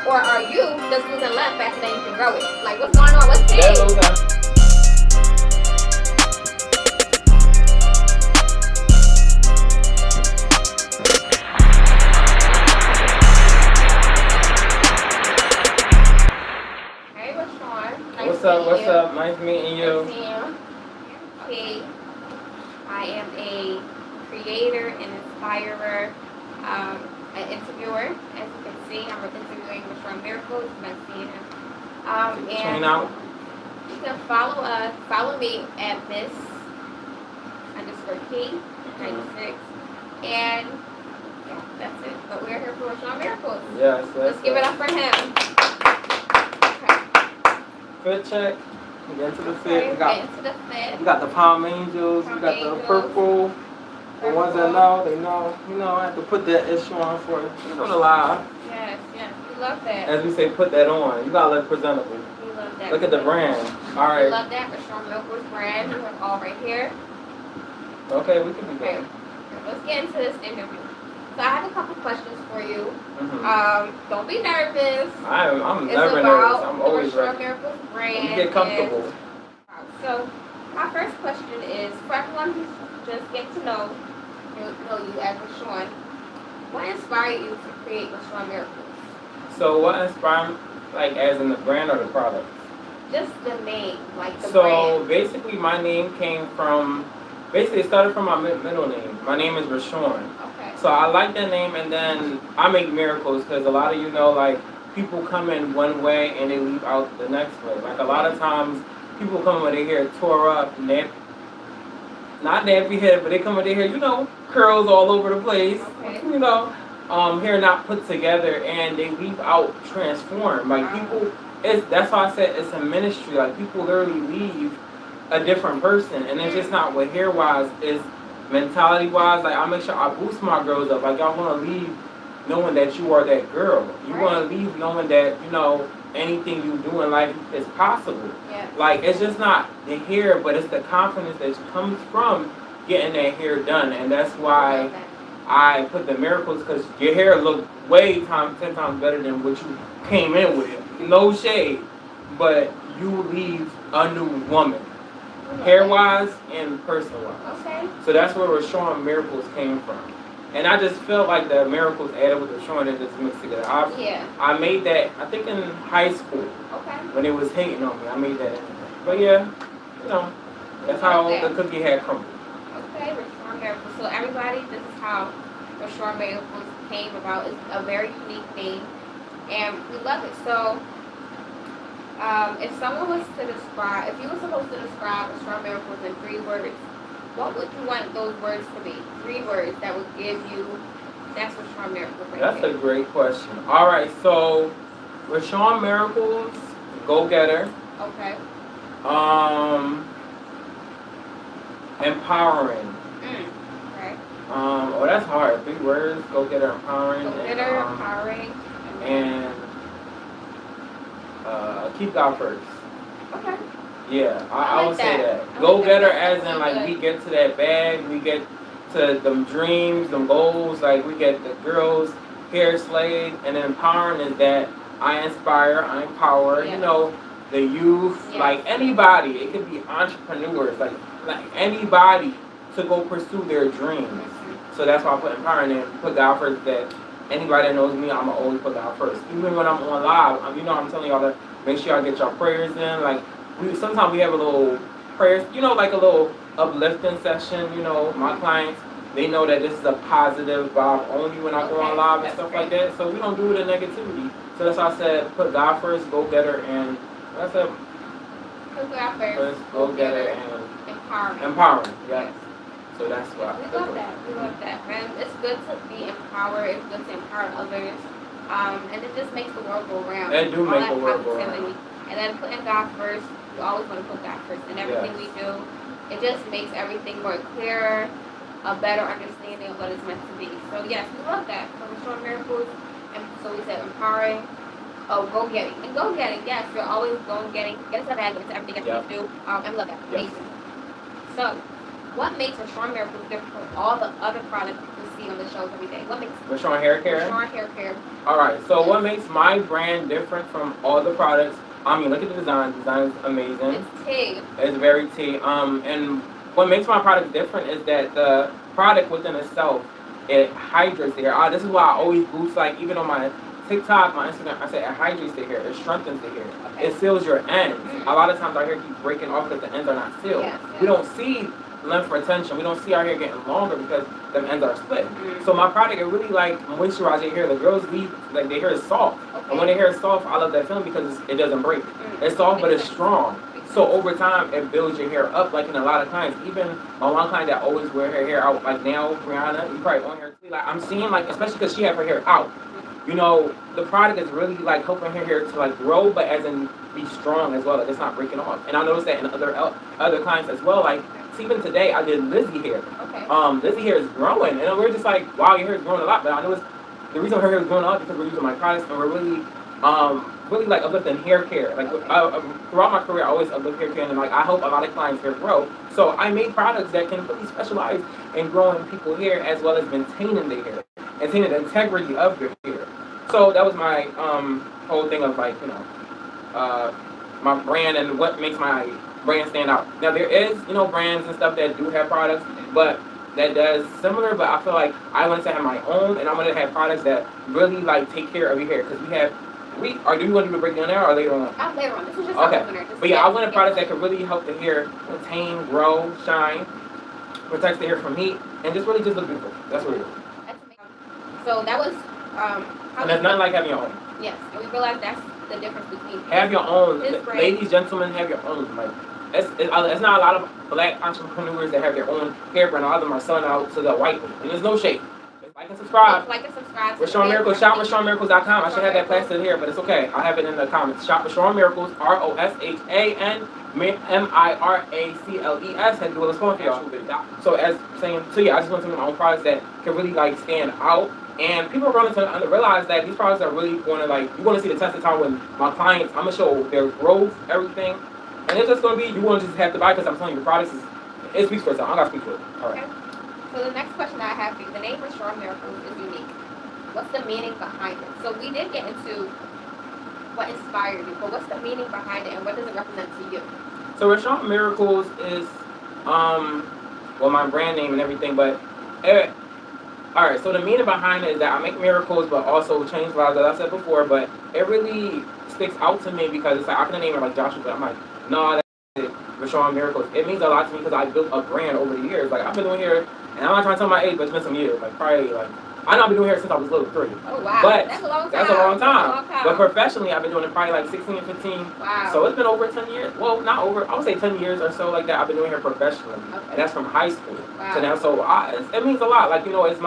Or are you just losing love faster than you can grow it? Like, what's going on? What's big? Hey, Rashawn. Nice What's up? What's you. up? Nice meeting you. Nice you. Okay. I am a creator and inspirer, an interviewer. As you can see, I'm interviewing Roshanmiracles. You can see him. And out. you can follow me at Miss underscore P 96. And yeah, that's it. But we're here for Roshanmiracles. Yes, let's give it up for him. Fit check. We get into the fit. Okay, we got the Palm Angels. We got the purple. The ones that know, they know. You know, I have to put that issue on for you know the live. Yes, we love that. As we say, put that on. You gotta look presentable. We love that. Look at the brand. All right. We love that. Roshanmiracles brand. We have all right here. Okay, we can do that. Okay. Let's get into this interview. So I have a couple questions for you. Don't be nervous. I'm never nervous. I'm always ready. Roshanmiracles brand. You get comfortable. So my first question is for everyone who's just getting to know you as Rashawn. What inspired you to create Roshanmiracles? So what inspired, like as in the brand or the product? Just the name, like the brand. So basically, my name came from. Basically, it started from my middle name. My name is Rashawn. Okay. So I like that name, and then I make miracles because a lot of you know, like, people come in one way and they leave out the next way. Like, a lot of times, people come with their hair tore up, not nappy head, but they come with their hair, you know, curls all over the place, you know, hair not put together, and they leave out transformed. Like, people, that's why I said it's a ministry. Like, people literally leave a different person, and it's just not what hair wise is mentality wise. Like, I make sure I boost my girls up. Like, y'all want to leave knowing that you are that girl. You want to leave knowing that, you know, anything you do in life is possible. Like, it's just not the hair, but it's the confidence that comes from getting that hair done. And that's why I put the miracles, because your hair look way 10 times better than what you came in with. No shade, but you leave a new woman. Hair-wise and person-wise. Okay. So that's where Roshanmiracles came from. And I just felt like the miracles added with Rashawn and just mixed together. I made that, I think, in high school. Okay. When they was hating on me, I made that. But yeah, you know, that's how the cookie had crumbled. Okay, Roshanmiracles. So everybody, this is how Roshanmiracles came about. It's a very unique name, and we love it. So if someone was to describe, if you were supposed to describe Roshanmiracles in 3 words, what would you want those words to be? 3 words that would give you, that's Roshanmiracles right That's a great question. All right, so Roshanmiracles, go-getter. Okay. Empowering. Okay. Oh, that's hard. 3 words, go-getter, empowering. Go-getter, empowering. And keep God first. Okay. Yeah, I would say that. Go-getter as in, like, we get to that bag, we get to them dreams, them goals, like, we get the girls hair slayed, and then empowering is that I inspire, I empower, you know, the youth, like anybody. It could be entrepreneurs, like anybody to go pursue their dreams. So that's why I put empowering and put God first, that anybody that knows me, I'm going to always put God first. Even when I'm on live, you know, I'm telling y'all to make sure y'all get your prayers in. Like, sometimes we have a little prayers, you know, like a little uplifting session. You know, my clients, they know that this is a positive vibe only when I go on live and stuff like that. So we don't do it in negativity. So that's why I said put God first, go-getter, and that's it. Put God first, go-getter, and empowering. Empowering, yes. So that's why. We love that. We love that. And it's good to be empowered. It's good to empower others. And it just makes the world go around. It do make the world go around. And then putting God first, you always want to put God first in everything we do. It just makes everything more clearer, a better understanding of what it's meant to be. So yes, we love that. So Roshanmiracles, and so we said empowering, go-getting. And go-getting, yes, you're always go-getting. Get into the bag, get into everything that you do. And we love that. Amazing. So, what makes Roshanmiracles different from all the other products you see on the shelves every day? What makes Rashawn Haircare. Rashawn Haircare? All right. So Yes. what makes my brand different from all the products? I mean, look at the design. Design is amazing. It's tea. It's very tea. And what makes my product different is that the product within itself, it hydrates the hair. This is why I always boost, like even on my TikTok, my Instagram, I say it hydrates the hair, it strengthens the hair, Okay. it seals your ends. A lot of times our hair keeps breaking off because the ends are not sealed. Yes, We don't see length retention. We don't see our hair getting longer because the ends are split. So my product, it really like moisturizes your hair. The girls leave, like their hair is soft. Okay. And when their hair is soft, I love that feeling because it doesn't break. It's soft, but it's strong. So over time, it builds your hair up. Like in a lot of clients, even my one client that always wear her hair out, like now, Brianna, you probably on her. Like I'm seeing, like especially because she have her hair out. You know, the product is really like helping her hair to like grow, but as in be strong as well. Like it's not breaking off. And I noticed that in other clients as well. Like even today, I did Lizzie hair. Okay. Lizzie hair is growing, and we're just like, wow, your hair is growing a lot. But I noticed the reason her hair is growing a lot because we're using my products and we're really like uplifting hair care. Like throughout my career, I always uplift hair care, and like I help a lot of clients hair grow. So I made products that can really specialize in growing people's hair as well as maintaining their hair, maintaining the integrity of their hair. So that was my whole thing of like my brand and what makes my brand stand out. Now there is brands and stuff that do have products, but that does similar. But I feel like I wanted to have my own, and I wanted to have products that really like take care of your hair because do you want to do a breakdown there or later on? Later on. This is just Okay. opener. But yeah, I want a product that can really help the hair maintain, grow, shine, protects the hair from heat, and just really just look beautiful. That's what it is. That's amazing. So that was and there's nothing like having your own. Yes, and we realized that's the difference between have your own. brand. Ladies, gentlemen, have your own. Like it's not a lot of black entrepreneurs that have their own hair brand. A lot of them are selling out to the white one, and there's no shade. Like and subscribe. Like and subscribe. Roshanmiracles. Shop Roshanmiracles.com. I should have that plastered here, but it's okay. I'll have it in the comments. Shop Roshanmiracles. ROSHAN MIRACLES. Had to do a little spelling for y'all. So I just want to make my own products that can really like stand out. And people are going to realize that these products are really going to like, you're going to see the test of time when my clients, I'm going to show their growth, everything. And it's just going to be, you're going to just have to buy because I'm telling you the products it speaks for itself. I got to speak for it. All right. Okay. So the next question that I have for you, the name Roshanmiracles is unique. What's the meaning behind it? So we did get into what inspired you, but what's the meaning behind it and what does it represent to you? So Roshanmiracles is, my brand name and everything, but all right, so the meaning behind it is that I make miracles, but also change lives, as I said before. But it really sticks out to me because it's like I can name it like Joshua, but I'm like, no, that's it. Roshanmiracles. It means a lot to me because I built a brand over the years. Like I've been doing hair, and I'm not trying to tell my age, but it's been some years. Like probably I know I've been doing hair since I was little, 3. Oh wow, but that's a long time. That's a long time. That's a long time. But professionally, I've been doing it probably like 16 and 15. Wow. So it's been over 10 years. Well, not over. I would say 10 years or so like that. I've been doing hair professionally, and that's from high school to now. So it means a lot. Like it's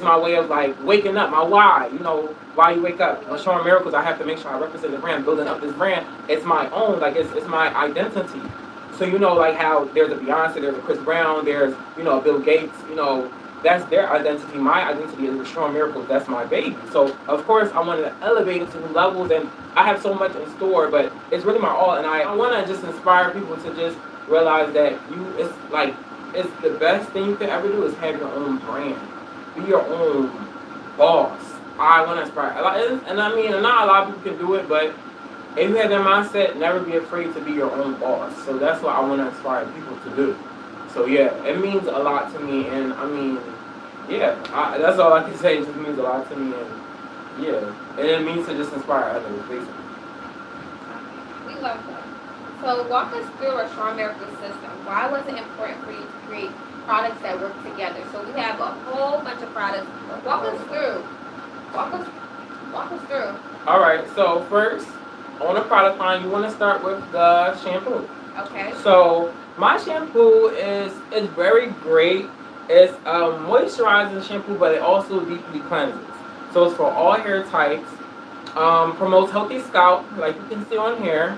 my way of like waking up, my why, why you wake up. When showing miracles, I have to make sure I represent the brand, building up this brand. It's my own, like it's my identity. So like how there's a Beyonce, there's a Chris Brown, there's a Bill Gates, that's their identity. My identity is showing miracles. That's my baby. So of course I wanted to elevate it to new levels, and I have so much in store, but it's really my all. And I want to just inspire people to just realize that it's the best thing you could ever do is have your own brand. Be your own boss. I want to inspire. And I mean, not a lot of people can do it, but if you have that mindset, never be afraid to be your own boss. So that's what I want to inspire people to do. So yeah, it means a lot to me, and I mean, yeah, that's all I can say. It just means a lot to me, and yeah, and it means to just inspire others, basically. We love that. So walk us through a Roshanmiracles system. Why was it important for you to create products that work together? So we have a whole bunch of products. Walk us through. Walk us through. All right. So first, on a product line, you want to start with the shampoo. Okay. So my shampoo is very great. It's a moisturizing shampoo, but it also deeply cleanses. So it's for all hair types. Promotes healthy scalp, like you can see on here.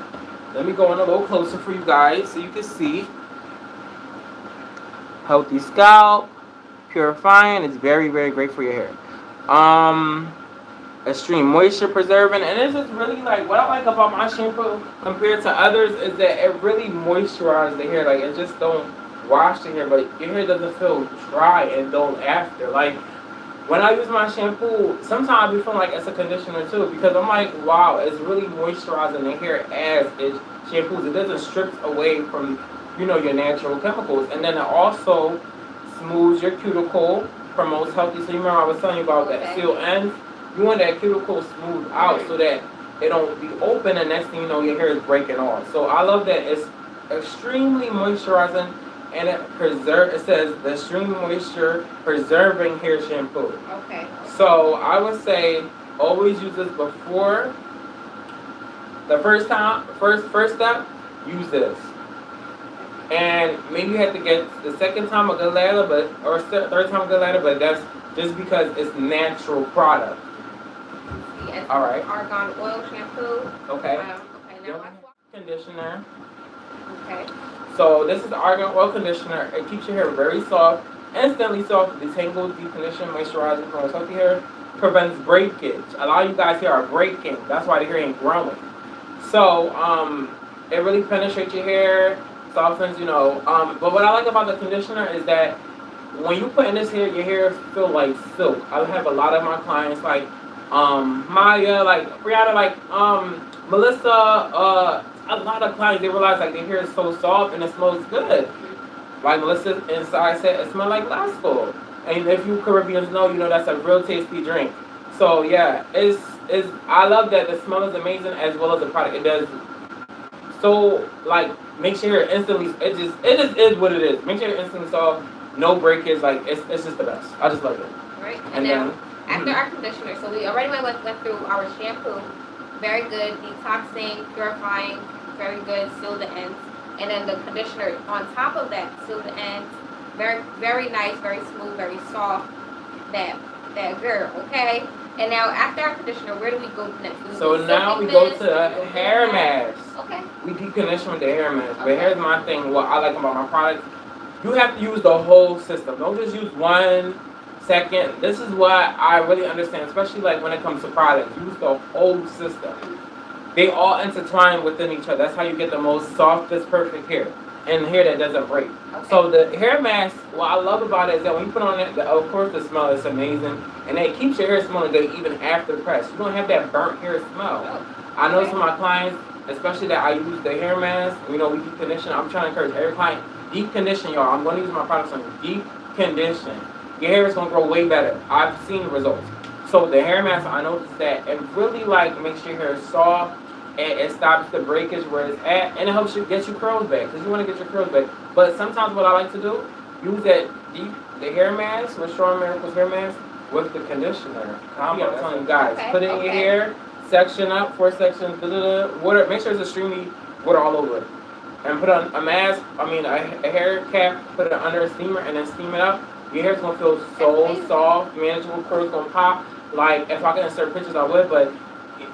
Let me go in a little closer for you guys so you can see. Healthy scalp, purifying. It's very, very great for your hair. Extreme moisture preserving, and this is really like what I like about my shampoo compared to others is that it really moisturizes the hair. Like it just don't wash the hair, but your hair doesn't feel dry and dull after. Like when I use my shampoo, sometimes I be feeling like it's a conditioner too because I'm like, wow, it's really moisturizing the hair as it shampoos. It doesn't strip away from, your natural chemicals, and then it also smooths your cuticle, promotes healthy. So you remember I was telling you about that seal ends. You want that cuticle smooth out so that it don't be open, and next thing you know, your hair is breaking off. So I love that it's extremely moisturizing, and it says the extreme moisture preserving hair shampoo. Okay. So I would say always use this before the first step. Use this, and maybe you have to get the second time a good ladder, or third time a good ladder, but that's just because it's natural product. Yes. All right. Argan oil shampoo. Okay. Okay. Now Conditioner. Okay. So this is the argan oil conditioner. It keeps your hair very soft, instantly soft, detangles, deep condition, moisturizing, promotes healthy hair, prevents breakage. A lot of you guys here are breaking. That's why the hair ain't growing. So it really penetrates your hair, softens, But what I like about the conditioner is that when you put in this hair, your hair feel like silk. I have a lot of my clients like Maya, like Brianna, like Melissa, a lot of clients, they realize like their hair is so soft and it smells good. Like Melissa inside said, it smells like Lasco. And if you Caribbeans know that's a real tasty drink. So yeah, it's I love that the smell is amazing as well as the product. It does so like makes your hair instantly. It just is what it is. Makes your hair instantly soft, no breakage. Like it's just the best. I just love it. Right. And now after our conditioner, so we already went through our shampoo. Very good, detoxing, purifying, very good, seal the ends. And then the conditioner on top of that, seal the ends. Very, very nice, very smooth, very soft. That girl, okay? And now after our conditioner, where do we go next? So now we go to the hair mask. Okay. We deep condition with the hair mask. But here's my thing, what I like about my products. You have to use the whole system. Don't just use one second. This is what I really understand, especially like when it comes to products. Use the whole system. They all intertwine within each other. That's how you get the most softest, perfect hair. And hair that doesn't break. Okay. So the hair mask, what I love about it is that when you put on it, of course the smell is amazing. And it keeps your hair smelling good even after press. You don't have that burnt hair smell. Oh. I know some of my clients, especially that I use the hair mask, we deep condition. I'm trying to encourage every client, deep condition, y'all. I'm going to use my products on you. Deep condition. Your hair is going to grow way better. I've seen the results. So the hair mask, I noticed that it really makes your hair soft. And it stops the breakage where it's at, and it helps you get your curls back because you want to get your curls back. But sometimes what I like to do, use the hair mask, Roshanmiracles hair mask, with the conditioner. I'm telling you guys, put it in your hair, section up, 4 sections, water. Make sure it's extremely water all over it, and put on a mask. A hair cap. Put it under a steamer and then steam it up. Your hair's gonna feel so soft, manageable. Curls gonna pop. Like if I could insert pictures, I would, but.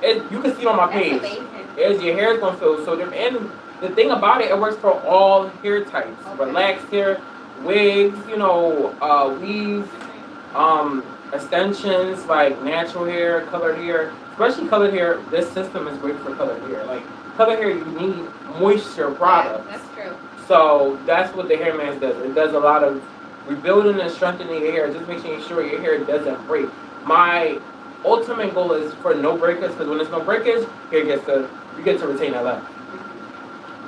You can see it on my page. Your hair is gonna feel so different. And the thing about it works for all hair types. Okay. Relaxed hair, wigs, weaves, extensions, like natural hair, colored hair. Especially colored hair, this system is great for colored hair. Like colored hair, you need moisture products. Yeah, that's true. So that's what the hair mask does. It does a lot of rebuilding and strengthening your hair, just making sure your hair doesn't break. My ultimate goal is for no breakage, because when there's no breakage, you get to retain that length.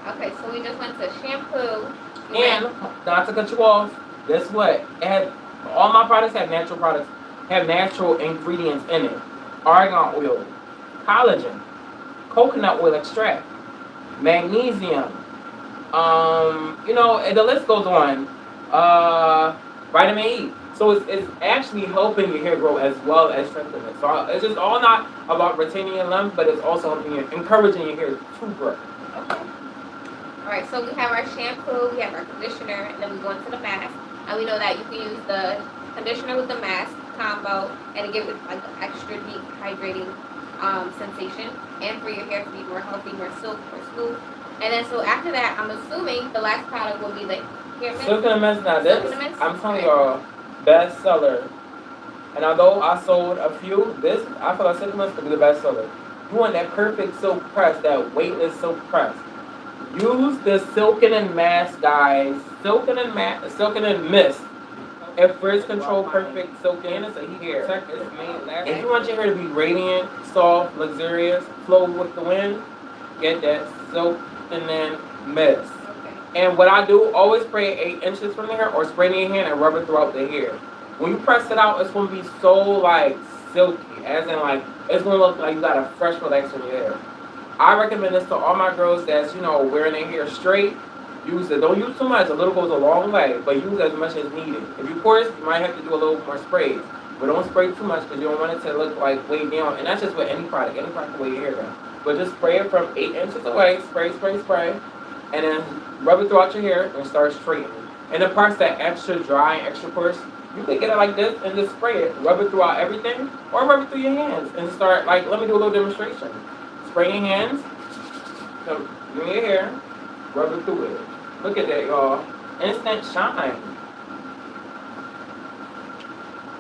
Okay, so we just went to shampoo. And not to cut you off, guess what? All my products have natural ingredients in it. Argan oil, collagen, coconut oil extract, magnesium. The list goes on. Vitamin E. So it's actually helping your hair grow as well as strengthening it. So it's just all not about retaining your length, but it's also encouraging your hair to grow. Okay. All right. So we have our shampoo, we have our conditioner, and then we go into the mask. And we know that you can use the conditioner with the mask combo, and it gives it like an extra deep hydrating sensation, and for your hair to be more healthy, more silk, more smooth. And then so after that, I'm assuming the last product will be the hair mist. Silk in the mist. Now this, I'm telling y'all. Best seller, and although I sold a few, I feel like Silk Mist could be the best seller. You want that perfect silk press, that weightless silk press. Use the Silken and Mask, guys. Silken and Mist. It frizz control perfect silken is a hair. If you want your hair to be radiant, soft, luxurious, flow with the wind, get that Silken and Mist. Okay. And what I do, always spray 8 inches from the hair or spray it in your hand and rub it throughout the hair. When you press it out, it's gonna be so like silky, as in like it's gonna look like you got a fresh relax in your hair. I recommend this to all my girls that's wearing their hair straight. Use it. Don't use too much. A little goes a long way, but use as much as needed. If you coarse, you might have to do a little more sprays, but don't spray too much because you don't want it to look like way down. And that's just with any product. Any product will weigh your hair down. But just spray it from 8 inches away. Spray, spray, spray, and then rub it throughout your hair and start straightening. And the parts that extra dry and extra coarse, you can get it like this and just spray it. Rub it throughout everything, or rub it through your hands and start like. Let me do a little demonstration. Spray your hands. Come in your hair. Rub it through it. Look at that, y'all. Instant shine.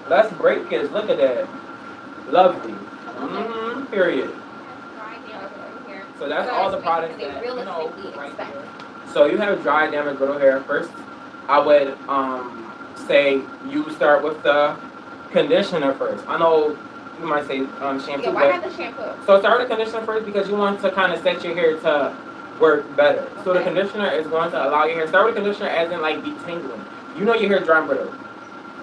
Let's break kids. Look at that. Lovely. Period. So that's all the products that right there. So you have dry, damaged, brittle hair. First, I would say you start with the conditioner first. I know you might say shampoo. Yeah, why not the shampoo? So start with the conditioner first because you want to kind of set your hair to work better. Okay. So the conditioner is going to allow your hair. Start with conditioner as in like detangling. You know your hair dry and brittle.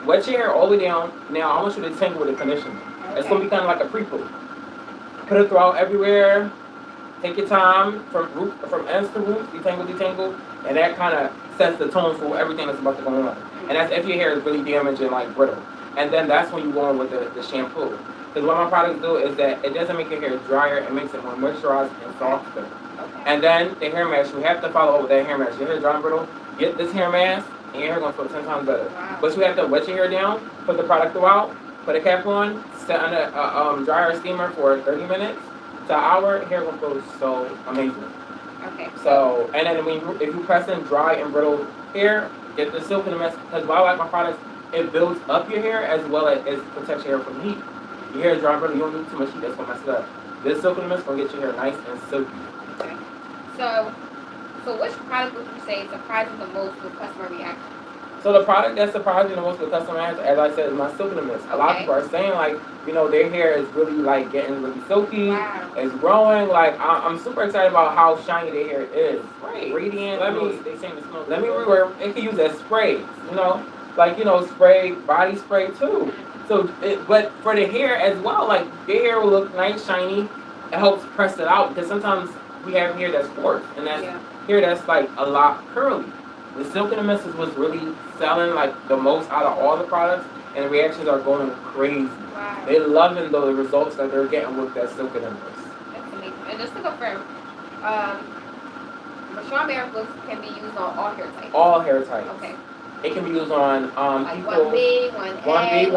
Wet your hair all the way down. Now I want you to detangle with the conditioner. Okay. It's going to be kind of like a pre-poo. Put it throughout everywhere. Take your time from ends to roots. Detangle, and that kind of sets the tone for everything that's about to go on. And that's if your hair is really damaged and like brittle. And then that's when you go on with the shampoo. Because what my products do is that it doesn't make your hair drier. It makes it more moisturized and softer. And then the hair mask, you have to follow up with that hair mask. Your hair dry and brittle, get this hair mask, and your hair gonna feel 10 times better. Wow. But you have to wet your hair down, put the product throughout, put a cap on, set under a dryer steamer for 30 minutes to an hour. Hair gonna feel so amazing. Okay. So, and then if you press in dry and brittle hair, get the silk in the mess. Because what I like my products, it builds up your hair as well as protects your hair from heat. Your hair is dry and brittle, you don't need too much heat. That's gonna mess it up. This silk in the mess gonna get your hair nice and silky. Okay. So which product would you say surprises the most with customer reaction? So the product that's surprising the most with customer reaction, as I said, is my silken mist. A lot of people are saying like, their hair is really like getting really silky. Wow. It's growing. Like I'm super excited about how shiny their hair is. Right. Radiant. Let me rework. It can use as sprays. Spray, body spray too. So, but for the hair as well, like their hair will look nice, shiny. It helps press it out because sometimes we have hair that's coarse and that's hair that's like a lot curly. The Silk and the Mist is what's really selling like the most out of all the products, and the reactions are going crazy. Wow. They're loving the results that they're getting with that Silk and the Mist. That's amazing. And just to confirm, Roshanmiracles can be used on all hair types. All hair types. Okay. It can be used on like people. 1B, 1A,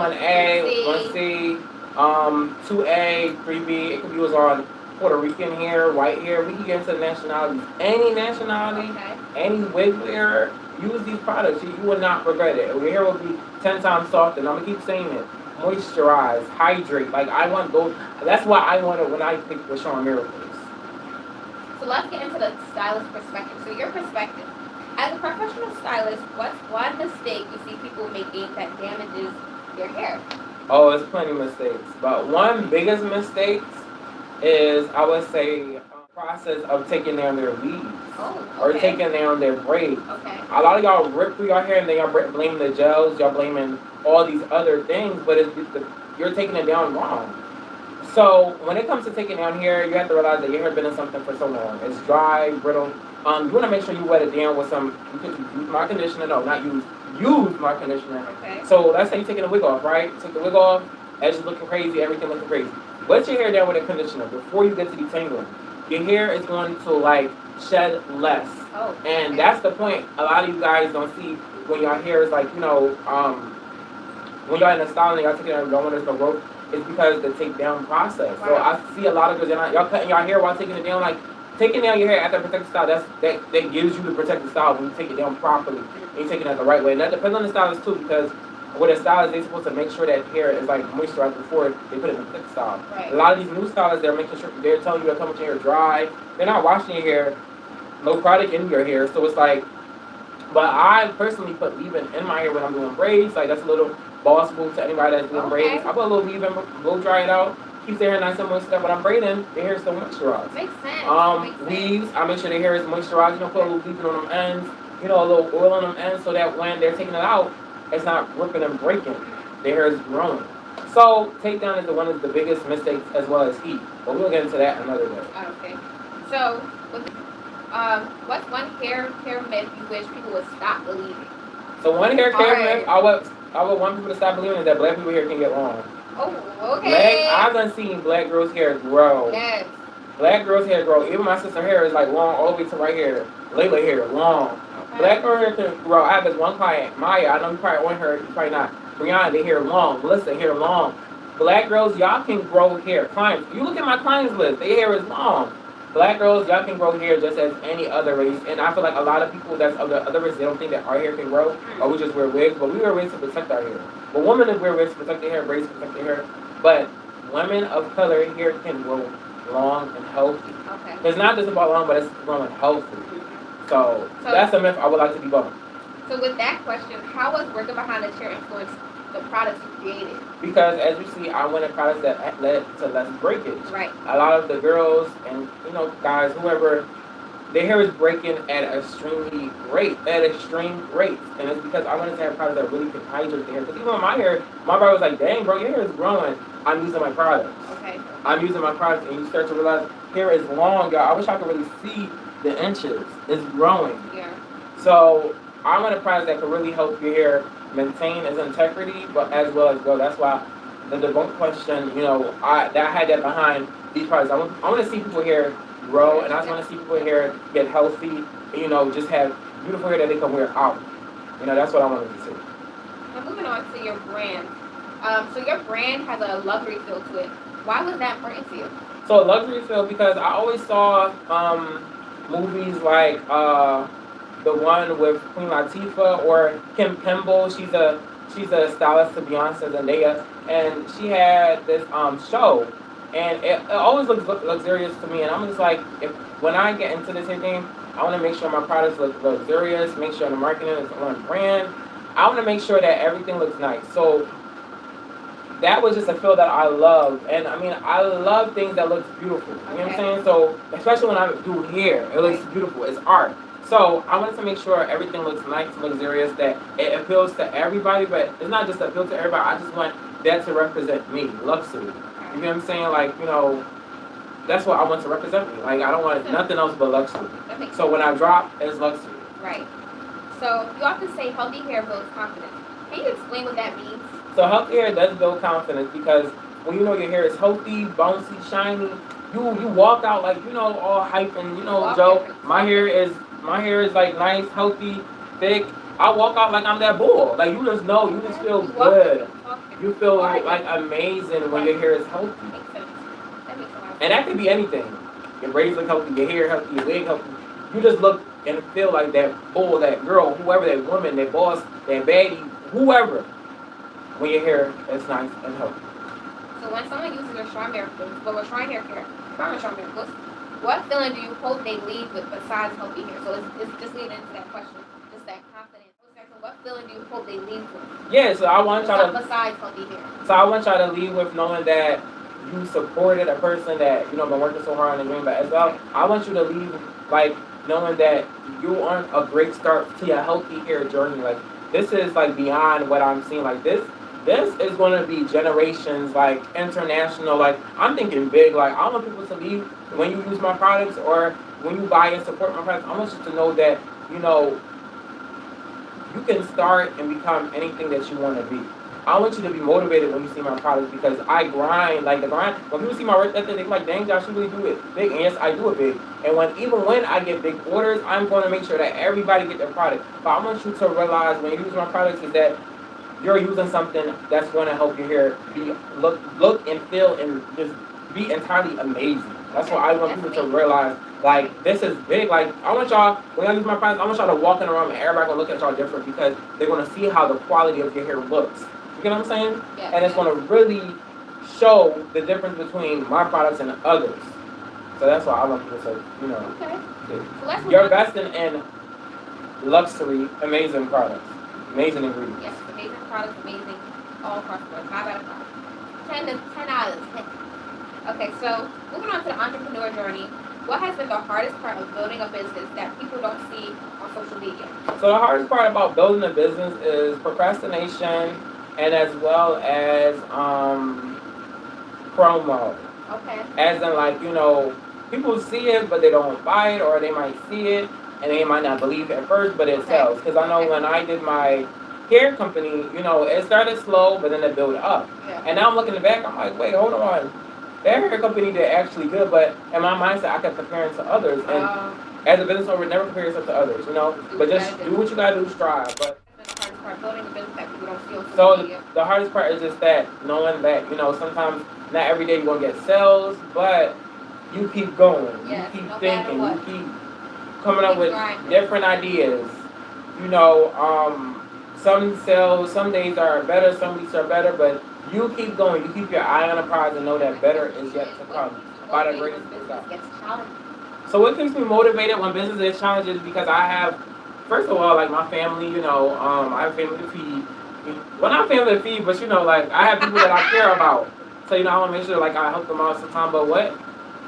1C, 2A, 3B. It can be used on Puerto Rican hair, white hair. We can get into nationalities. Any nationality, any wig wearer, use these products. You will not regret it. Your hair will be 10 times softer. And I'm going to keep saying it. Moisturize, hydrate. Like I want those. That's why I want it when I pick Roshanmiracles. So let's get into the stylist perspective. So your perspective. As a professional stylist, what's one mistake you see people making that damages their hair? Oh, there's plenty of mistakes. But one biggest mistake is, I would say, process of taking down their weaves. Or taking down their braids. Okay. A lot of y'all rip through your hair and then y'all blaming the gels, y'all blaming all these other things, but you're taking it down wrong. So when it comes to taking down hair, you have to realize that your hair been in something for so long. It's dry, brittle. You want to make sure you wet it down with some, you could use my conditioner, no, not use my conditioner. Okay. So let's say you're taking the wig off, right? Take the wig off, edges looking crazy, everything looking crazy. Wet your hair down with a conditioner before you get to detangling. Your hair is going to like shed less. Oh, and that's the point a lot of you guys don't see when your hair is like, when y'all in the style and y'all taking it and don't want there's no growth, it's because the take down process. Wow. So I see a lot of girls, y'all cutting your hair while taking it down, like taking down your hair after protective style, that gives you the protective style when you take it down properly and you take it out the right way. And that depends on the stylist too, because with a stylist, they're supposed to make sure that hair is like moisturized before they put it in the protective style. Right. A lot of these new stylists, they're making sure, they're telling you to come with your hair dry. They're not washing your hair no product in your hair. So it's like, but I personally put leave-in in my hair when I'm doing braids. Like that's a little boss move to anybody that's doing braids. I put a little leave-in, blow dry it out, keeps their hair nice and moist. But when I'm braiding, their hair is still moisturized. Makes sense. Weaves, I make sure their hair is moisturized. You know, put a little leave-in on them ends. You know, a little oil on them ends so that when they're taking it out, it's not ripping and breaking. Their hair is growing. So takedown is one of the biggest mistakes as well as heat. But we'll get into that another day. Okay. So, what's one hair care myth you wish people would stop believing? So one hair care myth I would want people to stop believing is that black people hair can get long. Oh, okay. I've done seen black girls' hair grow. Yes. Black girls' hair grow. Even my sister's hair is like long all the way to right here. Layla hair, long. Okay. Black girl hair can grow. I have this one client, Maya. I know you probably want her, you probably not. Brianna, they hair long. Melissa, hair long. Black girls, y'all can grow hair. Clients, you look at my clients list, their hair is long. Black girls, y'all can grow hair just as any other race. And I feel like a lot of people that's of the other race, they don't think that our hair can grow, or we just wear wigs. But we wear wigs to protect our hair. But women wear wigs to protect their hair, braids to protect their hair. But women of color hair can grow long and healthy. Okay. It's not just about long, but it's growing healthy. So that's a myth I would like to debunk. So with that question, how was working behind the chair influence the products you created? Because as you see, I wanted products that led to less breakage. Right. A lot of the girls and guys, whoever, their hair is breaking at extreme rates, and it's because I wanted to have products that really can hydrate the hair. Because even with my hair, my brother was like, "Dang, bro, your hair is growing." I'm using my products. Okay. I'm using my products, and you start to realize hair is long, y'all. I wish I could really see the inches. It's growing. Yeah. So I wanted products that could really help your hair maintain its integrity, but as well as grow. That's why the debunk question, I had that behind these products. I want to see people hair grow, and I just want to see people hair get healthy, just have beautiful hair that they can wear out. That's what I wanted to see. Now moving on to your brand. So your brand has a luxury feel to it. Why was that important to you? So luxury feel because I always saw movies like the one with Queen Latifah or Kim Pemble. She's a stylist to Beyonce Zendaya, and she had this show, and it always looks luxurious to me. And I'm just like, when I get into this game, I want to make sure my products look luxurious, make sure the marketing is on brand. I want to make sure that everything looks nice. So that was just a feel that I love, and I mean, I love things that look beautiful. You know what I'm saying? So especially when I do hair, it looks beautiful. It's art. So I wanted to make sure everything looks nice, luxurious, that it appeals to everybody, but it's not just appeal to everybody. I just want that to represent me, luxury. You know what I'm saying? Like, that's what I want to represent me. Like, I don't want nothing else but luxury. So when I drop, it's luxury. Right. So you often say healthy hair builds confidence. Can you explain what that means? So healthy hair does build confidence because when you know your hair is healthy, bouncy, shiny, you walk out like, all hype and, Joe, my hair is like nice, healthy, thick. I walk out like I'm that bull. Like you just know, you just feel good. You feel like amazing when your hair is healthy. And that could be anything. Your braids look healthy, your hair healthy, your wig healthy. You just look and feel like that bull, that girl, whoever, that woman, that boss, that baddie, whoever, when your hair is nice and healthy. So when someone uses your Haircare, Roshanmiracles, what feeling do you hope they leave with besides healthy hair? So it's just leading into that question, just that confidence. So what feeling do you hope they leave with? Yeah, so I want y'all to besides healthy hair. So I want y'all to leave with knowing that you supported a person that been working so hard on the dream, but as well, I want you to leave like knowing that you're on a great start to your healthy hair journey. Like this is like beyond what I'm seeing. Like this is going to be generations, like international. Like I'm thinking big. Like I want people to leave when you use my products or when you buy and support my products. I want you to know that you can start and become anything that you want to be. I want you to be motivated when you see my products because I grind, like the grind. When people see my work ethic, they're like, "Dang, Josh, you really do it big." And yes, I do it big. And even when I get big orders, I'm going to make sure that everybody get their product. But I want you to realize when you use my products is that you're using something that's going to help your hair look and feel and just be entirely amazing. That's what I want people to realize. Like, this is big. Like, I want y'all, when I use my products, I want y'all to walk in the room and everybody going to look at y'all different because they're going to see how the quality of your hair looks. You get what I'm saying? Yeah. And it's going to really show the difference between my products and others. So that's why I want people to, Okay. So let's move you're on. investing in luxury, amazing products, amazing ingredients. Yes, amazing products, amazing all across the board. 5 out of 5. 10 out of 10. Okay, so moving on to the entrepreneur journey. What has been the hardest part of building a business that people don't see on social media? So the hardest part about building a business is procrastination, and as well as promo. Okay. As in, like, people see it, but they don't buy it, or they might see it, and they might not believe it at first, but it sells. Because I know when I did my hair company, it started slow, but then it built up. Yeah. And now I'm looking back, I'm like, wait, hold on. That hair company did actually good, but in my mindset, I kept comparing to others. And as a business owner, never compare yourself to others, but just do what you gotta do, strive. But the hardest part building a business that people don't see on social so media. the hardest part is just that knowing that sometimes not every day you're gonna get sales, but you keep going, Yes, you keep no thinking, matter you what. keep coming up Keep with grinding. different ideas. Some sales, some days are better, some weeks are better, but you keep going, you keep your eye on the prize and know that better is yet to come. By the grace of God. Gets challenging. So what keeps me motivated when business is challenging is because I have, first of all, like my family, I have family to feed. Well, not family to feed, but like I have people that I care about. So I want to make sure like I help them out sometimes. But what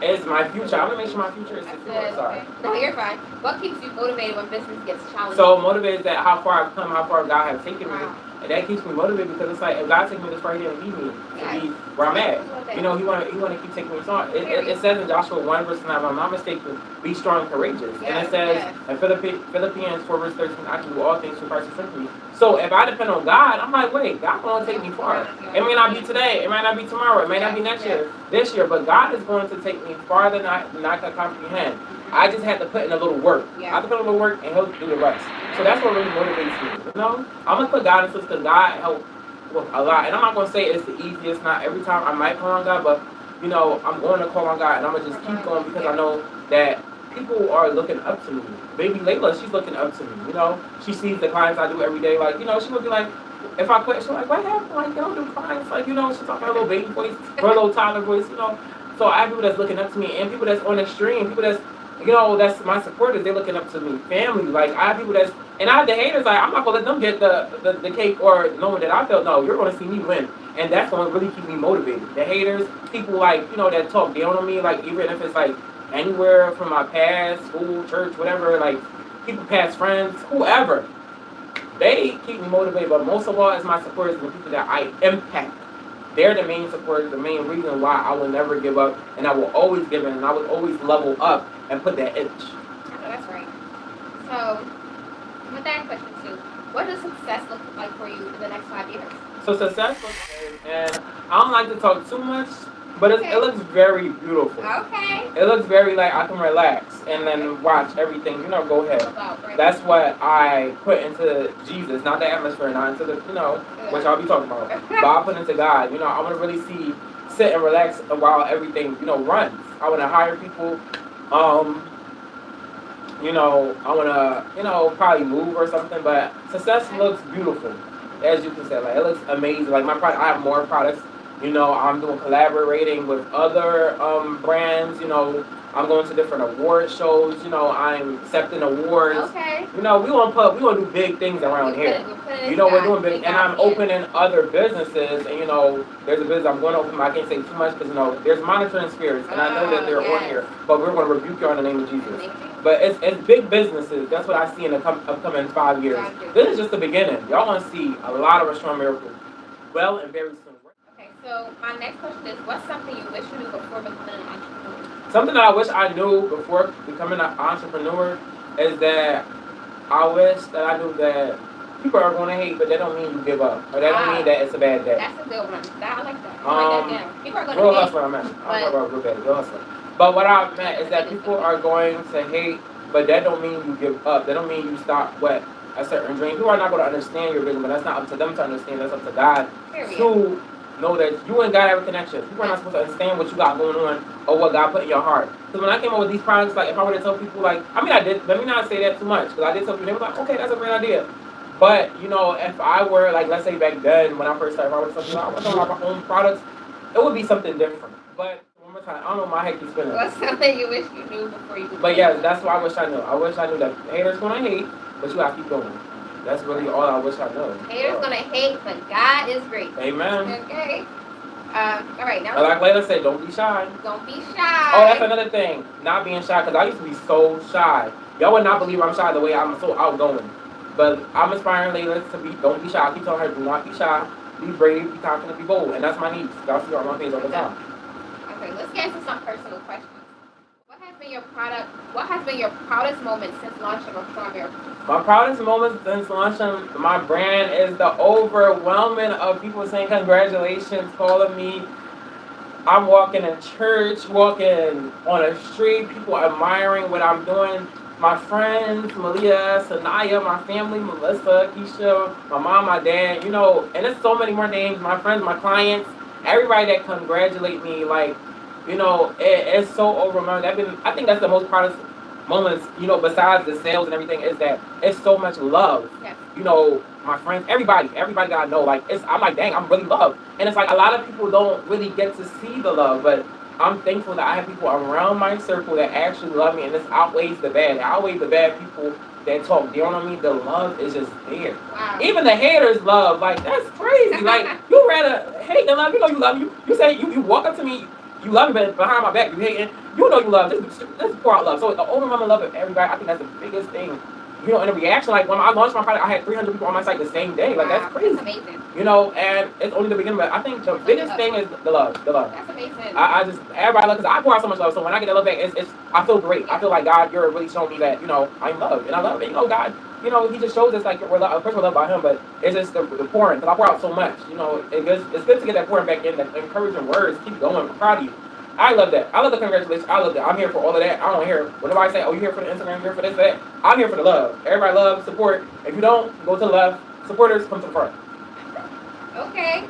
is my future? I want to make sure my future is secure. Sorry. Okay. No, you're fine. What keeps you motivated when business gets challenging? So motivated that how far I've come, how far God has taken me. Wow. And that keeps me motivated because it's like if God takes me this far, He didn't leave me to be where I'm at. He want to keep taking me on. It says in Joshua 1 verse 9, if I'm not mistaken, be strong and courageous. And it says in Philippians 4 verse 13, I can do all things through Christ who strengthens me. So if I depend on God, I'm like, wait, God going to take me far. It may not be today, it might not be tomorrow, it may not be next year, this year, but God is going to take me farther than I can comprehend. I just had to put in a little work. I have to put in a little work, and He'll do the rest. So that's what really motivates me. I'm gonna put God into this because God helped with a lot. And I'm not gonna say it's the easiest. Not every time I might call on God, but I'm going to call on God, and I'm gonna just keep going because I know that people are looking up to me. Baby Layla, she's looking up to me. She sees the clients I do every day. Like, she would be like, if I quit, she's like, what happened? Like, you don't do clients. Like, she's talking her little baby voice, her little toddler voice. So I have people that's looking up to me, and people that's on the stream, people that's that's my supporters. They're looking up to me. Family, like I have people and I have the haters. Like I'm not gonna let them get the cake or knowing that I felt. No, you're gonna see me win, and that's gonna really keep me motivated. The haters, people like that talk down on me. Like even if it's like anywhere from my past, school, church, whatever. Like people, past friends, whoever, they keep me motivated. But most of all, it's my supporters and the people that I impact. They're the main supporters, the main reason why I will never give up, and I will always give in, and I will always level up and put that edge. Oh, that's right. So, with that question too, what does success look like for you in the next 5 years? So success looks good, and I don't like to talk too much, but it looks very beautiful. Okay. It looks very like I can relax and then watch everything, go ahead. That's what I put into Jesus, not the atmosphere, not into the, what y'all be talking about. But I put into God. I want to really sit and relax while everything, runs. I want to hire people. I want to, probably move or something, but success looks beautiful, as you can say. Like, it looks amazing. Like, my product, I have more products. I'm doing collaborating with other brands. I'm going to different award shows. I'm accepting awards. Okay. We want to do big things around here. We're doing big, and I'm opening other businesses. And there's a business I'm going to open. I can't say too much because there's monitoring spirits, and I know that they're on here. But we're going to rebuke you in the name of Jesus. But it's big businesses. That's what I see in the upcoming 5 years. This is just the beginning. Y'all want to see a lot of Roshanmiracles well and very soon. Okay, so my next question is, what's something you wish you knew before becoming an entrepreneur? Something that I wish I knew before becoming an entrepreneur is that I wish that I knew that people are going to hate, but that don't mean you give up. Or that don't mean that it's a bad day. That's a good one. I like that. I like that down. People are going to real hate. hustler, I meant. I'm talking about real bad, real hustler. But what I meant is that people are going to hate, but that don't mean you give up. That don't mean you stop a certain dream. People are not going to understand your vision, but that's not up to them to understand. That's up to God to know that you and God have a connection. People are not supposed to understand what you got going on or what God put in your heart. Because when I came up with these products, like if I were to tell people, like, I did, let me not say that too much, because I did tell people, they were like, okay, that's a great idea. But, if I were, like, let's say back then, when I first started, if I were to tell people, I want to talk about my own products, it would be something different. But when One more time. I don't know my head keeps spinning. What's something you wish you knew before you But yes, that's what I wish I knew. I wish I knew that haters gonna hate, but you gotta keep going. That's really all I wish I knew. Haters gonna hate, but God is great. Amen. Okay. All right, now. Like Layla said, don't be shy. Don't be shy. Oh, that's another thing. Not being shy, because I used to be so shy. Y'all would not believe I'm shy the way I'm so outgoing. But I'm inspiring Layla to be, don't be shy. I keep telling her, do not be shy. Be brave, be confident, be bold. And that's my niece. Y'all see her on my page all the time. Okay, let's get into some personal questions. What has been your proudest moment since launching Roshanmiracles? My proudest moment since launching my brand is the overwhelming of people saying congratulations, calling me. I'm walking in church, walking on a street, people admiring what I'm doing. My friends, Malia, Sanaya, my family, Melissa, Keisha, my mom, my dad, you know, and there's so many more names, my friends, my clients, everybody that congratulate me, like, you know, it's so overwhelming. I think that's the most proudest moments, you know, besides the sales and everything, is that it's so much love. Yes. You know, my friends, everybody that I know, like, I'm like, dang, I'm really loved. And it's like a lot of people don't really get to see the love, but I'm thankful that I have people around my circle that actually love me, and this outweighs the bad. It outweighs the bad people that talk. You know what I mean? The love is just there. Wow. Even the haters love. Like, that's crazy. Like, you rather hate than love. You know you love me. You say you walk up to me, you love me, but behind my back you hating. You know you love. Just pour out love. So the overwhelming love of everybody, I think that's the biggest thing. You know, and the reaction, like when I launched my product, I had 300 people on my site the same day. Like, that's crazy. That's amazing. You know, and it's only the beginning, but I think the biggest thing is the love. That's amazing. I just, everybody love, because I pour out so much love, so when I get that love back, I feel great. I feel like, God, you're really showing me that, you know, I'm loved, and I love it. You know, God, you know, he just shows us, like, of course we're loved by him, but it's just the pouring, because I pour out so much, you know, it's good to get that pouring back in, that encouraging words, keep going, I'm proud of you. I love that. I love the congratulations. I love that. I'm here for all of that. I don't hear when nobody say, oh, you here for the Instagram, you here for this, that. I'm here for the love. Everybody loves, support. If you don't, go to the left. Supporters, come to the front. Okay.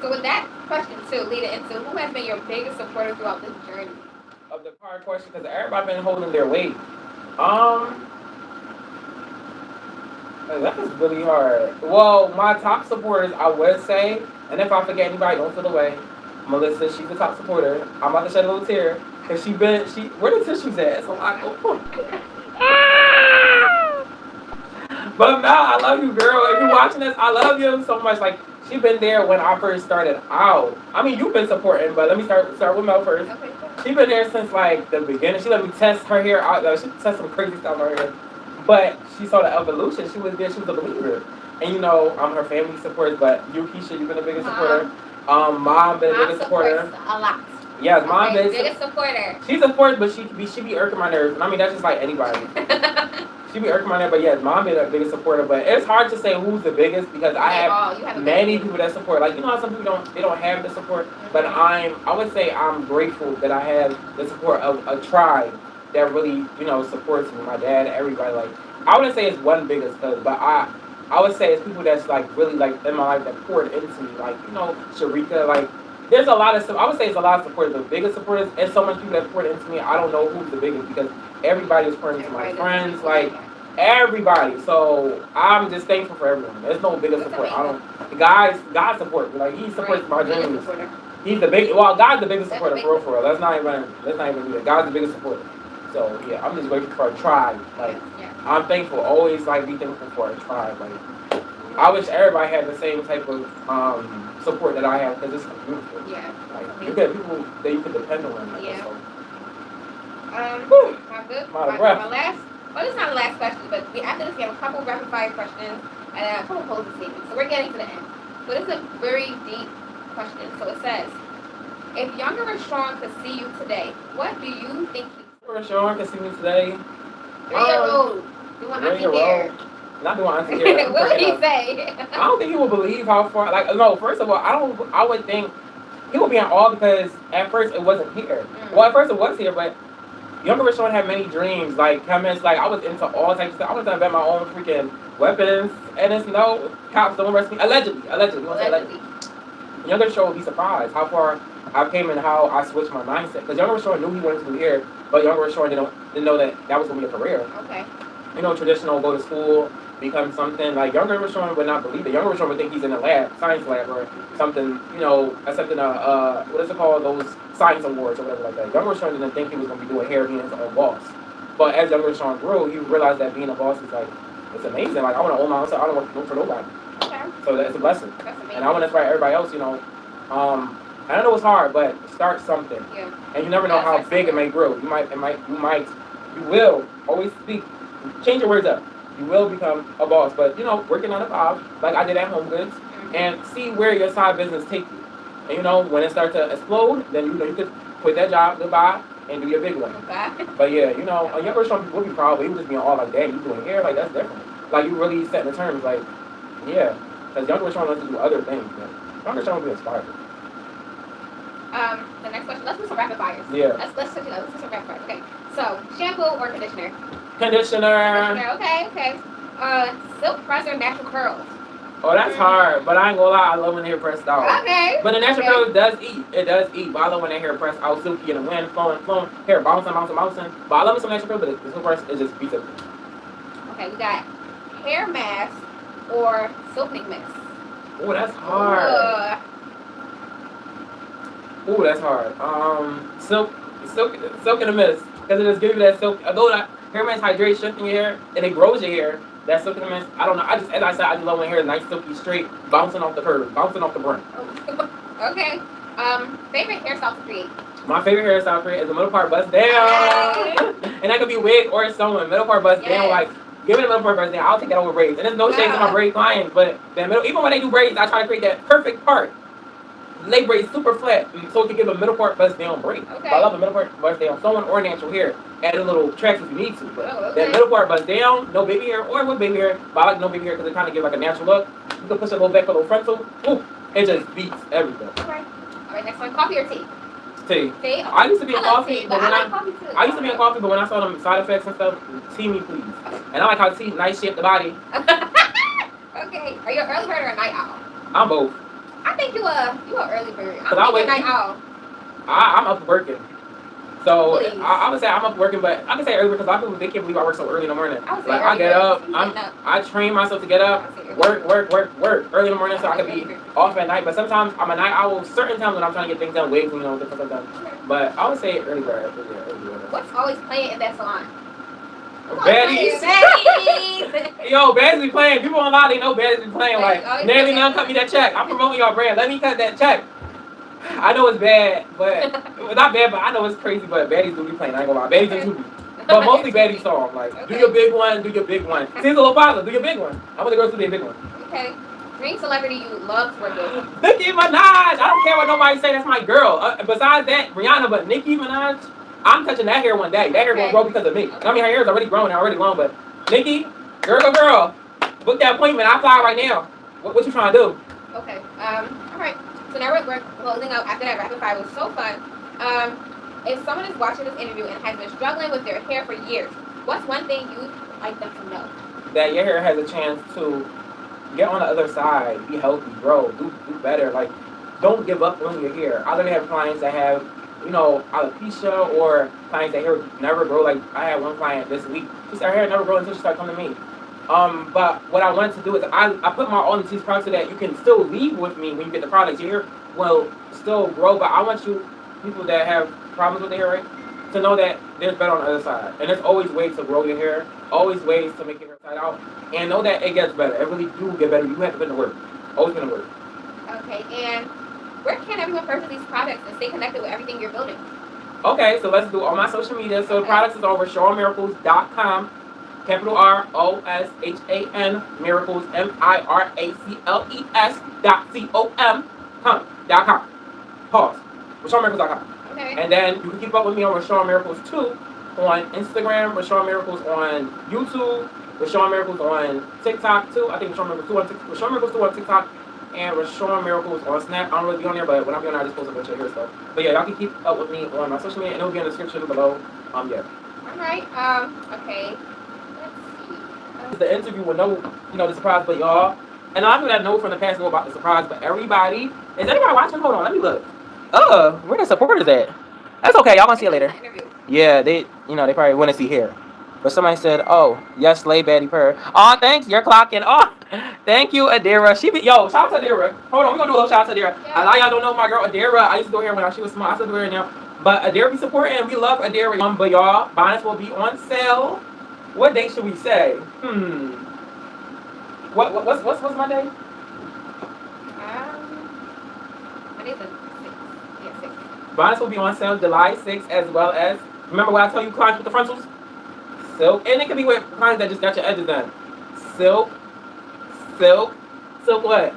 So with that question too, lead it into who has been your biggest supporter throughout this journey? Of the hard question, because everybody been holding their weight. That is really hard. Well, my top supporters, I would say, and if I forget anybody, don't feel away. Melissa, she's the top supporter. I'm about to shed a little tear, because where the tissues at? It's a lot going on. But Mel, I love you, girl. If you're watching this, I love you so much. Like, she been there when I first started out. I mean, you've been supporting, but let me start with Mel first. Okay. She been there since, like, the beginning. She let me test her hair out. She tested some crazy stuff on her hair. But she saw the evolution. She was there. She was a believer. And, you know, her family supports, but you, Keisha, you've been the biggest supporter. Mom been the biggest supporter. A lot. Yes, mom been biggest supporter. She's a supporter, but she be irking my nerves. And I mean, that's just like anybody. She be irking my nerves, but yes, mom been the biggest supporter. But it's hard to say who's the biggest, because I have many people that support. Like, you know how some people don't have the support, but I would say I'm grateful that I have the support of a tribe that really, you know, supports me. My dad, everybody. Like, I wouldn't say it's one biggest, but I would say it's people that's like really like in my life that poured into me. Like, you know, Sharika, like, there's a lot of, I would say it's a lot of supporters. The biggest supporters, and so much people that poured into me, I don't know who's the biggest, because everybody is pouring into my friends, like, everybody. So I'm just thankful for everyone. There's no bigger support. God supports me. Like, he supports my dreams. He's the God's the biggest supporter, for real. Let's not even do that. God's the biggest supporter. So yeah, I'm just grateful for a tribe. Like, I'm thankful, always, like, be thankful for a tribe. Like, I wish everybody had the same type of support that I have, because it's beautiful. Yeah. Like, you get people that you can depend on. Like, yeah. So. I'm good. My last. Well, this is not the last question, but after this we have a couple rapid fire questions and a couple closing statements. So we're getting to the end. So this is a very deep question. So it says, if younger Rashawn could see you today, what do you think Rashawn could see me today? 3-year-old. Doing Auntie Hair. Not doing Auntie Hair. What would he say? I don't think he would believe how far. Like, no. First of all, I would think he would be in awe, because at first it wasn't here. Well, at first it was here, but younger Rashawn had many dreams. Like, comments, like, I was into all types of stuff. I was to invent my own freaking weapons, and it's no cops don't arrest me. Allegedly. Younger Rashawn would be surprised how far I came and how I switched my mindset. Because younger Rashawn knew he wanted to do hair, but younger Rashawn didn't know that was going to be a career. Okay. You know, traditional, go to school, become something like younger Rashawn would not believe it. Younger Rashawn would think he's in a lab, science lab, or something, accepting what is it called, those science awards or whatever like that. Younger Rashawn didn't think he was going to be doing hair, being his own boss. But as younger Rashawn grew, he realized that being a boss is like, it's amazing. Like, I want to own my own stuff. I don't want to work for nobody. Okay. So that's a blessing. That's amazing. And I want to inspire everybody else, I know it's hard, but start something. Yeah. And you never know how big it may grow. You will always speak. Change your words up. You will become a boss, but working on a job like I did at Home Goods, and see where your side business take you. And when it starts to explode, then you could quit that job, goodbye, and do your big one. Okay. But yeah, a younger Sean people would be proud, but he was just being all like, "Dang, you doing hair? Like that's different. Like you really setting the terms. Like, yeah, because younger Sean wants to do other things, but younger Sean will be inspired." The next question. Let's do some rapid fires. Yeah. Let's do some rapid fires. Okay. So, shampoo or conditioner? Conditioner. Okay. Silk press or natural curls? Oh, that's hard, but I ain't gonna lie, I love when the hair pressed out. Okay. But the natural curls does eat. It does eat. But I love when the hair pressed out, silky in the wind, flowing, hair bouncing. But I love some natural curls, but the silk press is just beats it. Okay, we got hair mask or silking mist. Oh, that's hard. Ooh, that's hard. Silk in the mist, because it just gives you that silk. Although that hair mask hydrates, strengthens your hair, and it grows your hair. That silk in the mist, I don't know. As I said, I just love when hair is nice, silky, straight, bouncing off the curve, bouncing off the brim. Okay. Favorite hairstyle to create? My favorite hairstyle to create is the middle part bust down, and that could be wig or sewing. Middle part bust down, like give me the middle part bust down. I'll take that over braids, and there's no shades in my braid clients, but that middle, even when they do braids, I try to create that perfect part. Lay braids super flat, so it can give a middle part bust down braid. Okay. But I love a middle part bust down, sewing or natural hair. Add a little tracks if you need to. But okay. That middle part bust down, no baby hair, or with baby hair. But I like no baby hair because it kind of gives like a natural look. You can push it a little back, a little frontal. Ooh, it just beats everything. Okay. All right, next one, coffee or tea? Tea. Tea? I used to be a coffee, tea, but when I like coffee too. I used to be a coffee, but when I saw them side effects and stuff, tea me please. And I like how tea nice shape the body. Okay. Are you an early bird or a night owl? I'm both. I think you an early bird. Cause I a night owl. I'm up working. So Please. I would say I'm up working, but I can say early because a lot of people they can't believe I work so early in the morning. I get up, I train myself to get up, work early in the morning so I can be off at night. But sometimes I'm a night owl. Certain times when I'm trying to get things done, wigs, get stuff done. But I would say early bird. What's always playing in that salon? Baddies. Yo, baddies be playing. People online, they know baddies be playing. Like, Nelly, now cut me that check. I'm promoting your brand. Let me cut that check. I know it's bad, but not bad, but I know it's crazy. But baddies do be playing. I ain't gonna lie. Baddies do too. But mostly baddies songs. Like, do your big one, do your big one. Caesar Lopez, do your big one. I want the girls to do their big one. Okay. Dream celebrity you would love to work with? Nicki Minaj. I don't care what nobody say. That's my girl. Besides that, Rihanna, but Nicki Minaj. I'm touching that hair one day. That hair gonna grow because of me. I mean, her hair is already grown and already long, but Nikki, girl, book that appointment. I'll fly right now. What you trying to do? Okay. All right. So now we're closing out after that rapid fire. It was so fun. If someone is watching this interview and has been struggling with their hair for years, what's one thing you'd like them to know? That your hair has a chance to get on the other side, be healthy, grow, do better. Like, don't give up on your hair. I literally have clients that have alopecia or clients that hair never grow. Like I had one client this week. She said her hair never grow until she started coming to me. But what I wanted to do is I put my all in these products so that you can still leave with me when you get the products. Your hair will still grow, but I want you people that have problems with their hair, right, to know that there's better on the other side. And there's always ways to grow your hair, always ways to make your hair side out, and know that it gets better. It really do get better. You have to put in the work. Always put in the work. Okay, and where can everyone purchase these products and stay connected with everything you're building? Okay, so let's do all my social media. So the products is on RoshanMiracles.com. Capital ROSHAN Miracles MIRACLES.com. Pause. RoshanMiracles.com. Okay. And then you can keep up with me on Rashawn Miracles 2 on Instagram, Rashawn Miracles on YouTube, Rashawn Miracles on TikTok too. I think Rashawn Miracles 2 on TikTok. Rashawn Miracles 2 on TikTok. And Rashawn Miracles on Snap. I don't really be on there, but when I'm on there, I just post a bunch of hair stuff. But yeah, y'all can keep up with me on my social media, and it'll be in the description below. Yeah. Alright, okay. Let's see. The interview with the surprise, but y'all, and a lot of people that know from the past know about the surprise, but everybody, is anybody watching? Hold on, let me look. Where the supporters at? That's okay, y'all gonna see it later. Yeah, they probably want to see hair. But somebody said, "Oh, yes, lay Betty Purr." Oh, thanks. You're clocking. Oh, thank you, Adira. Yo, shout out to Adira. Hold on, we gonna do a little shout out to Adira. Yeah. A lot of y'all don't know my girl Adira. I used to go here when she was small. I still do her now. But Adira be supporting, and we love Adira. But y'all, bonnets will be on sale. What date should we say? What's my date? I need the 6th. Yeah, 6th. Bonnets will be on sale July 6th, as well as, remember what I told you, clients with the frontals? Silk, and it can be with clients that just got your edges done. Silk, silk what?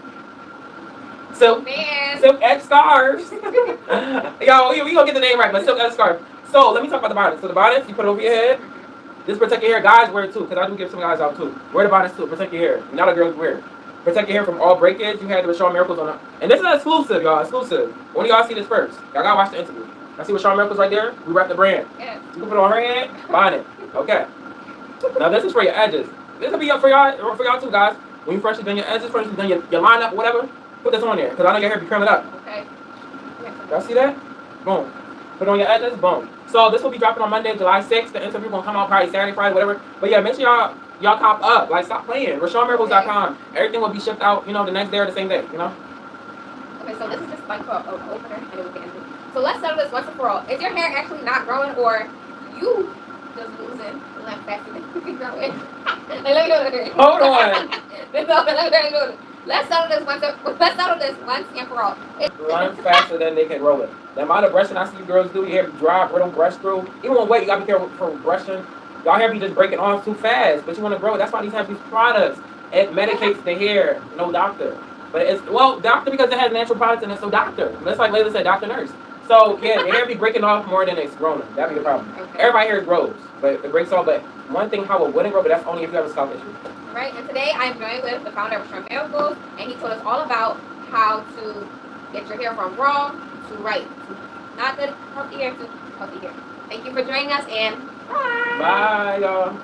Silk, Man. silk edge scarves. Yo, we gonna get the name right, but silk edge scarf. So let me talk about the bonnets. So the bonnets, you put it over your head. This protect your hair. Guys wear it too, because I do give some guys out too. Wear the bonnets too. Protect your hair. Not a girl's wear. Protect your hair from all breakage. You had the Roshanmiracles on it. And this is exclusive, y'all. Exclusive. When do y'all see this first? Y'all gotta watch the interview. Y'all see Roshanmiracles right there? We rep the brand. Yeah. You can put it on her head. Bonnet. Okay. Now this is for your edges. This will be up for y'all too, guys. When you freshly done your edges, freshly done your lineup, whatever, put this on there. Because I know your hair be curling up. Okay. Y'all see that? Boom. Put it on your edges, boom. So this will be dropping on Monday, July 6th. The interview gonna come out probably Saturday, Friday, whatever. But yeah, make sure y'all cop up. Like, stop playing. Roshanmiracles.com. Everything will be shipped out, the next day or the same day, Okay, so this is just like for an opener, and then we can end it. So let's settle this once and for all. Is your hair actually not growing, or you just losing length faster than you can grow it? Like, let me do it. Hold on. Let's settle this once and for all. Run faster than they can grow it. The amount of brushing I see girls do, your hair be dry, brittle, brush through. Even when wet, you gotta be careful for brushing. Y'all hair be just breaking off too fast, but you wanna grow it. That's why these have these products. It medicates the hair. No doctor. But it's, doctor because it has natural products in it, so doctor. That's like Layla said, doctor nurse. So yeah, the hair be breaking off more than it's growing. That'd be the problem. Okay. Everybody hair grows, but it breaks off. But one thing how it wouldn't grow, but that's only if you have a scalp issue. Right, and today I'm joined with the founder of Roshanmiracles, and he told us all about how to get your hair from wrong to right, to not good healthy hair to healthy hair. Thank you for joining us, and bye. Bye, y'all.